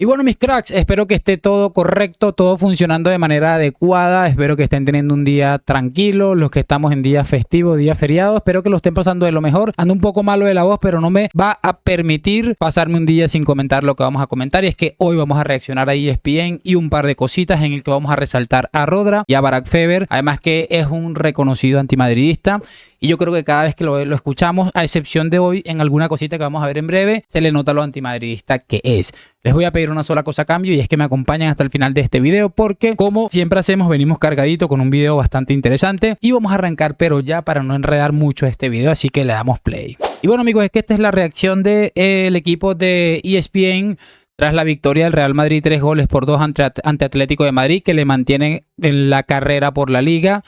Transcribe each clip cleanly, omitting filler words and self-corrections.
Y bueno, mis cracks, espero que esté todo correcto, todo funcionando de manera adecuada. Espero que estén teniendo un día tranquilo. Los que estamos en día festivo, día feriado, espero que lo estén pasando de lo mejor. Ando un poco malo de la voz, pero no me va a permitir pasarme un día sin comentar lo que vamos a comentar. Y es que hoy vamos a reaccionar a ESPN y un par de cositas en el que vamos a resaltar a Rodra y a Barack Feber. Además que es un reconocido antimadridista. Y yo creo que cada vez que lo escuchamos, a excepción de hoy, en alguna cosita que vamos a ver en breve, se le nota lo antimadridista que es. Les voy a pedir una sola cosa a cambio y es que me acompañen hasta el final de este video porque, como siempre hacemos, venimos cargadito con un video bastante interesante y vamos a arrancar, pero ya para no enredar mucho este video, así que le damos play. Y bueno, amigos, es que esta es la reacción del equipo de ESPN tras la victoria del Real Madrid 3-2 ante Atlético de Madrid, que le mantienen en la carrera por la liga.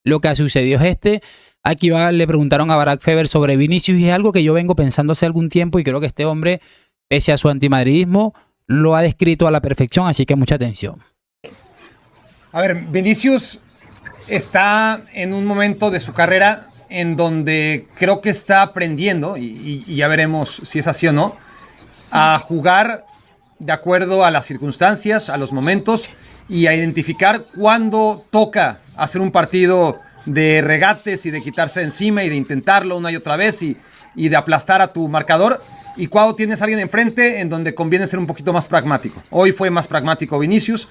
Lo que ha sucedido es aquí le preguntaron a Barack Feber sobre Vinicius y es algo que yo vengo pensando hace algún tiempo y creo que este hombre, pese a su antimadridismo, lo ha descrito a la perfección, así que mucha atención. A ver, Vinicius está en un momento de su carrera en donde creo que está aprendiendo, y ya veremos si es así o no, a jugar de acuerdo a las circunstancias, a los momentos y a identificar cuándo toca hacer un partido de regates y de quitarse encima y de intentarlo una y otra vez y de aplastar a tu marcador, y cuando tienes a alguien enfrente en donde conviene ser un poquito más pragmático. Hoy fue más pragmático Vinicius,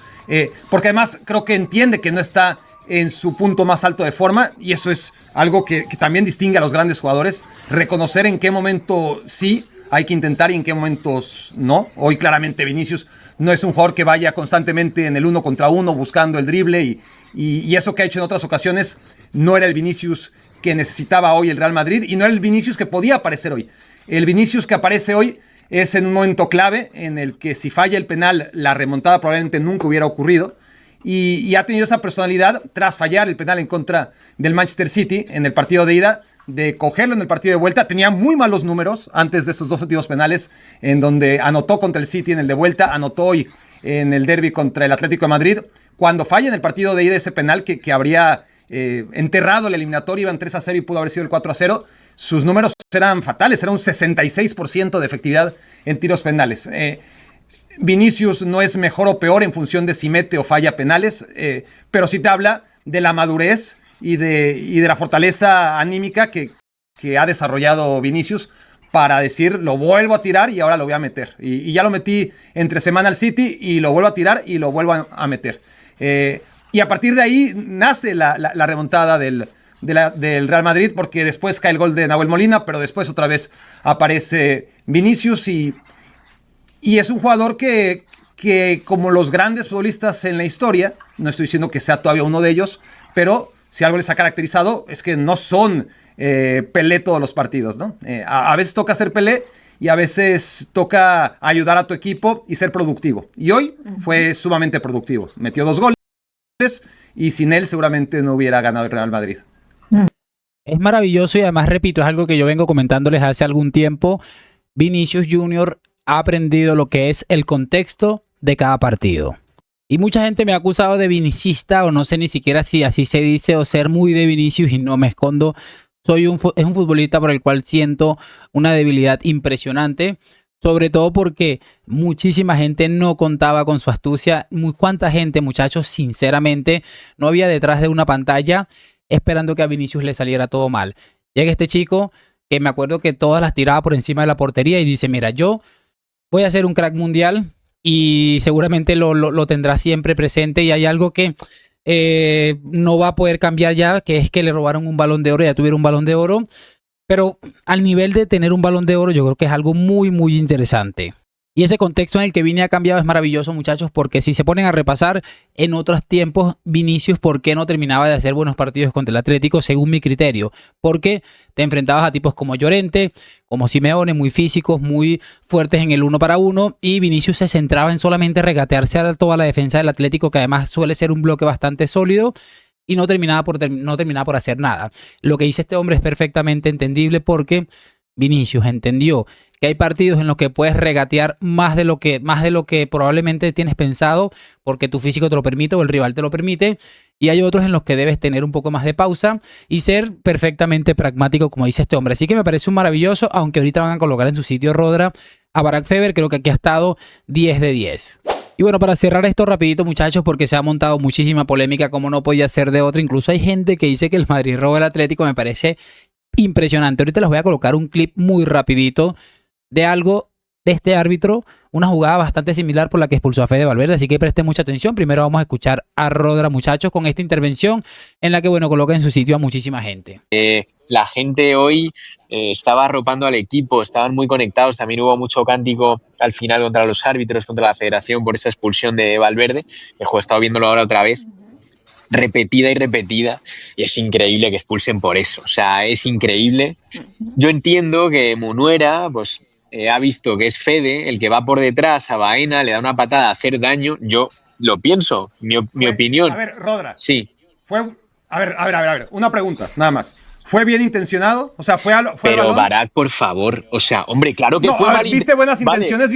porque además creo que entiende que no está en su punto más alto de forma, y eso es algo que también distingue a los grandes jugadores, reconocer en qué momento sí hay que intentar y en qué momentos no. Hoy claramente Vinicius no es un jugador que vaya constantemente en el 1 contra 1 buscando el drible y eso que ha hecho en otras ocasiones no era el Vinicius que necesitaba hoy el Real Madrid y no era el Vinicius que podía aparecer hoy. El Vinicius que aparece hoy es en un momento clave en el que si falla el penal, la remontada probablemente nunca hubiera ocurrido y ha tenido esa personalidad tras fallar el penal en contra del Manchester City en el partido de ida, de cogerlo en el partido de vuelta. Tenía muy malos números antes de esos dos últimos penales en donde anotó contra el City en el de vuelta, anotó hoy en el derbi contra el Atlético de Madrid. Cuando falla en el partido de ida ese penal que habría enterrado el eliminatorio, iban 3-0 y pudo haber sido el 4-0, sus números eran fatales, era un 66% de efectividad en tiros penales. Vinicius no es mejor o peor en función de si mete o falla penales, pero sí te habla de la madurez y de la fortaleza anímica que ha desarrollado Vinicius para decir, lo vuelvo a tirar y ahora lo voy a meter. Y ya lo metí entre semana al City y lo vuelvo a tirar y lo vuelvo a meter. Y a partir de ahí nace la remontada del Real Madrid, porque después cae el gol de Nahuel Molina, pero después otra vez aparece Vinicius y es un jugador que como los grandes futbolistas en la historia, no estoy diciendo que sea todavía uno de ellos, pero si algo les ha caracterizado es que no son Pelé todos los partidos, ¿no? A veces toca ser Pelé y a veces toca ayudar a tu equipo y ser productivo. Y hoy fue sumamente productivo. Metió 2 goles y sin él seguramente no hubiera ganado el Real Madrid. Es maravilloso y además, repito, es algo que yo vengo comentándoles hace algún tiempo. Vinicius Junior ha aprendido lo que es el contexto de cada partido. Y mucha gente me ha acusado de vinicista, o no sé ni siquiera si así se dice, o ser muy de Vinicius, y no me escondo. Es un futbolista por el cual siento una debilidad impresionante, sobre todo porque muchísima gente no contaba con su astucia. ¿Cuánta gente, muchachos, sinceramente, no había detrás de una pantalla esperando que a Vinicius le saliera todo mal? Llega este chico que me acuerdo que todas las tiraba por encima de la portería y dice, mira, yo voy a ser un crack mundial, y seguramente lo tendrá siempre presente, y hay algo que no va a poder cambiar ya, que es que le robaron un Balón de Oro, ya tuviera un Balón de Oro, pero al nivel de tener un Balón de Oro yo creo que es algo muy muy interesante. Y ese contexto en el que Vini ha cambiado es maravilloso, muchachos, porque si se ponen a repasar en otros tiempos, Vinicius, ¿por qué no terminaba de hacer buenos partidos contra el Atlético? Según mi criterio, porque te enfrentabas a tipos como Llorente, como Simeone, muy físicos, muy fuertes en el 1 para 1, y Vinicius se centraba en solamente regatearse a toda la defensa del Atlético, que además suele ser un bloque bastante sólido, y no terminaba por hacer nada. Lo que dice este hombre es perfectamente entendible, porque Vinicius entendió que hay partidos en los que puedes regatear más de lo que probablemente tienes pensado, porque tu físico te lo permite o el rival te lo permite, y hay otros en los que debes tener un poco más de pausa y ser perfectamente pragmático, como dice este hombre. Así que me parece un maravilloso, aunque ahorita van a colocar en su sitio Rodra, a Barack Feber. Creo que aquí ha estado 10 de 10. Y bueno, para cerrar esto rapidito, muchachos, porque se ha montado muchísima polémica, como no podía ser de otra. Incluso hay gente que dice que el Madrid roba el Atlético. Me parece impresionante. Ahorita les voy a colocar un clip muy rapidito de algo de este árbitro, una jugada bastante similar por la que expulsó a Fede Valverde, así que presten mucha atención. Primero vamos a escuchar a Rodra, muchachos, con esta intervención en la que, bueno, coloca en su sitio a muchísima gente. La gente hoy estaba arropando al equipo, estaban muy conectados, también hubo mucho cántico al final contra los árbitros, contra la federación por esa expulsión de Valverde. He estado viéndolo ahora otra vez, repetida y repetida, y es increíble que expulsen por eso, o sea, es increíble. Yo entiendo que Munuera, pues ha visto que es Fede el que va por detrás a Baena, le da una patada a hacer daño. Yo lo pienso, mi opinión. A ver, Rodra. Sí. A ver, una pregunta, nada más. ¿Fue bien intencionado? O sea, pero Barack, por favor, o sea, hombre, claro que no, fue mal. ¿Viste buenas intenciones?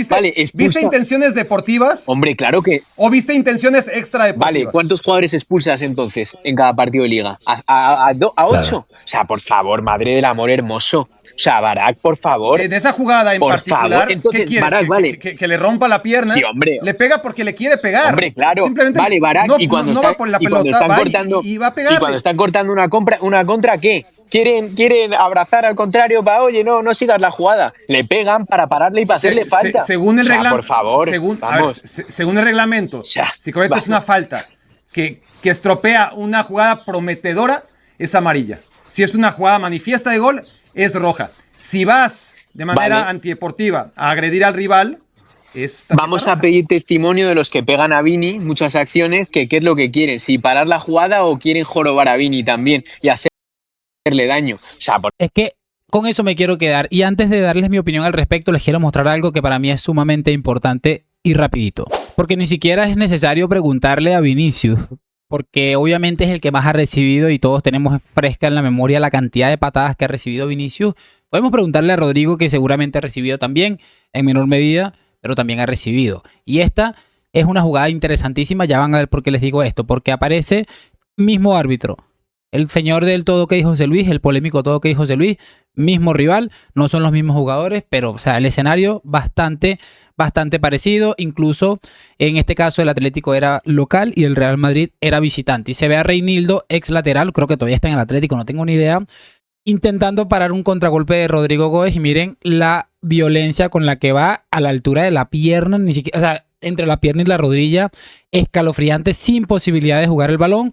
¿Viste intenciones deportivas? Hombre, claro que... ¿O viste intenciones extra deportivas? Vale, ¿cuántos jugadores expulsas entonces en cada partido de liga? ¿A 8? Claro. O sea, por favor, madre del amor hermoso. O sea, Barack, por favor. De esa jugada en por particular, favor. Entonces, ¿qué quieres? Barack, vale. Que le rompa la pierna. Sí, hombre. Le pega porque le quiere pegar. Hombre, claro. Simplemente vale, Barack, no, y cuando va por la pelota, va y va a pegarle. Y cuando están cortando una contra, ¿qué? Quieren abrazar al contrario para, oye, no sigas la jugada. Le pegan para pararle y para hacerle falta. Según el reglamento, por favor, según el reglamento, si cometes una falta que estropea una jugada prometedora, es amarilla. Si es una jugada manifiesta de gol, es roja. Si vas de manera antideportiva a agredir al rival, vamos a pedir testimonio de los que pegan a Vini, muchas acciones, que qué es lo que quieren, si parar la jugada o quieren jorobar a Vini también y hacerle daño. O sea, Es que con eso me quiero quedar. Y antes de darles mi opinión al respecto, les quiero mostrar algo que para mí es sumamente importante y rapidito. Porque ni siquiera es necesario preguntarle a Vinicius, porque obviamente es el que más ha recibido y todos tenemos fresca en la memoria la cantidad de patadas que ha recibido Vinicius. Podemos preguntarle a Rodrigo, que seguramente ha recibido también, en menor medida, pero también ha recibido. Y esta es una jugada interesantísima. Ya van a ver por qué les digo esto. Porque aparece mismo árbitro, el señor del todo que José Luis, el polémico todo que José Luis, mismo rival, no son los mismos jugadores, pero o sea, el escenario bastante parecido. Incluso en este caso el Atlético era local y el Real Madrid era visitante. Y se ve a Reinildo, ex lateral, creo que todavía está en el Atlético, no tengo ni idea, intentando parar un contragolpe de Rodrigo Góez. Y miren la violencia con la que va a la altura de la pierna, ni siquiera, o sea, entre la pierna y la rodilla, escalofriante, sin posibilidad de jugar el balón.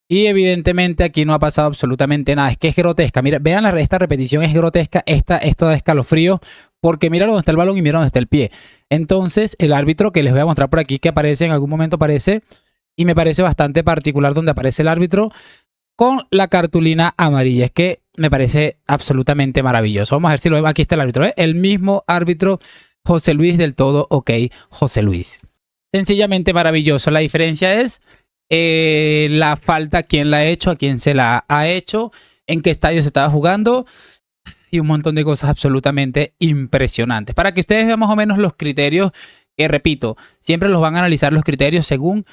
Y evidentemente aquí no ha pasado absolutamente nada. Es que es grotesca. Mira, vean, esta repetición es grotesca. Esta de escalofrío. Porque mira dónde está el balón y mira dónde está el pie. Entonces, el árbitro, que les voy a mostrar por aquí, que aparece en algún momento, aparece. Y me parece bastante particular donde aparece el árbitro con la cartulina amarilla. Es que me parece absolutamente maravilloso. Vamos a ver si lo vemos. Aquí está el árbitro, ¿eh? El mismo árbitro, José Luis del todo. Ok, José Luis. Sencillamente maravilloso. La diferencia es la falta, quién la ha hecho, a quién se la ha hecho, en qué estadio se estaba jugando y un montón de cosas absolutamente impresionantes. Para que ustedes vean más o menos los criterios, que repito, siempre los van a analizar los criterios según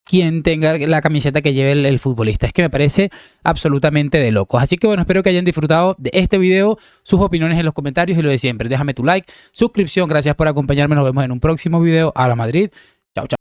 quien tenga la camiseta que lleve el futbolista. Es que me parece absolutamente de locos. Así que bueno, espero que hayan disfrutado de este video, sus opiniones en los comentarios y lo de siempre. Déjame tu like, suscripción, gracias por acompañarme, nos vemos en un próximo video. A la Madrid, chao, chao.